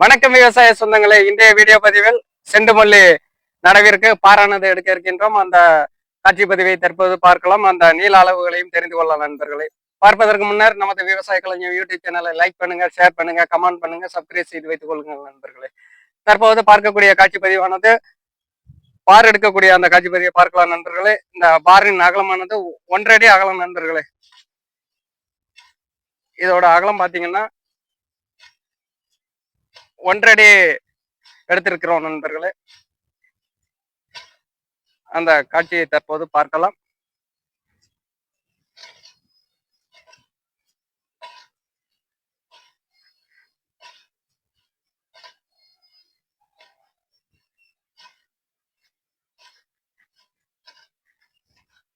வணக்கம் விவசாய சொந்தங்களே. இன்றைய வீடியோ பதிவில் செண்டுமல்லி நடவிற்கு பாரானது எடுக்க இருக்கின்றோம். அந்த காட்சி பதிவை தற்போது பார்க்கலாம். அந்த நீள அளவுகளையும் தெரிந்து கொள்ளலாம் நண்பர்களே. பார்ப்பதற்கு முன்னர் நமது விவசாய கலைஞர் யூடியூப் சேனலை லைக் பண்ணுங்க, ஷேர் பண்ணுங்க, கமெண்ட் பண்ணுங்க, சப்ஸ்கிரைப் செய்து வைத்துக் கொள்ளுங்கள் நண்பர்களே. தற்போது பார்க்கக்கூடிய காட்சி பதிவானது பார் எடுக்கக்கூடிய அந்த காட்சி பதிவை பார்க்கலாம் நண்பர்களே. இந்த பாரின் அகலமானது 1 அடி அகலம் நண்பர்களே. இதோட அகலம் பாத்தீங்கன்னா 1 அடி எடுத்திருக்கிறோம் நண்பர்களே. அந்த காட்சியை தற்போது பார்க்கலாம்.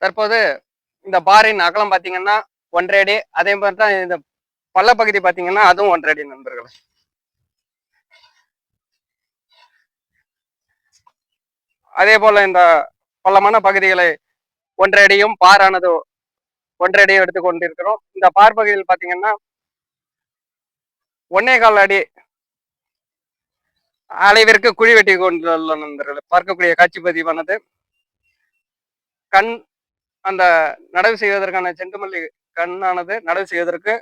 தற்போது இந்த பாரின் அகலம் பாத்தீங்கன்னா 1 அடி. அதே மாதிரி தான் இந்த பள்ள பகுதி பாத்தீங்கன்னா அதுவும் 1 அடி நண்பர்களே. அதே போல இந்த பள்ளமான பகுதிகளை 1 அடியும் பாரானது 1 அடியும் எடுத்துக் கொண்டிருக்கிறோம். இந்த பார் பகுதியில் பாத்தீங்கன்னா 1.25 அடி அளவிற்கு குழி வெட்டி கொண்டுள்ள நண்பர்கள். பார்க்கக்கூடிய காட்சி பதிவானது கண் அந்த நடவு செய்வதற்கான செண்டுமல்லி கண்ணானது நடவு செய்வதற்கு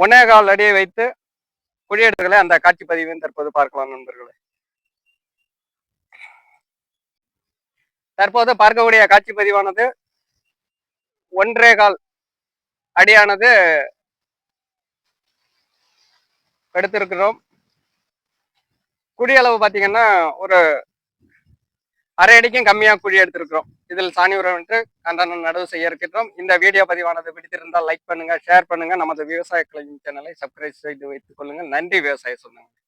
1.25 அடியை வைத்து குழி எடுத்துகளை அந்த காட்சி பதிவையும் தற்போது பார்க்கலாம் நண்பர்களே. தற்போது பார்க்கக்கூடிய காட்சி பதிவானது 1.25 அடியானது எடுத்திருக்கிறோம். குழி அளவு பாத்தீங்கன்னா ஒரு 1/2 அடிக்கும் கம்மியா குழி எடுத்திருக்கிறோம். இதில் சாணி உரம் என்று கண்டன நடவு செய்ய இருக்கின்றோம். இந்த வீடியோ பதிவானது பிடித்திருந்தால் லைக் பண்ணுங்க, ஷேர் பண்ணுங்க. நமது விவசாய கலைஞர் சேனலை சப்ஸ்கிரைப் செய்து வைத்துக் கொள்ளுங்கள். நன்றி விவசாய சொந்தங்கள்.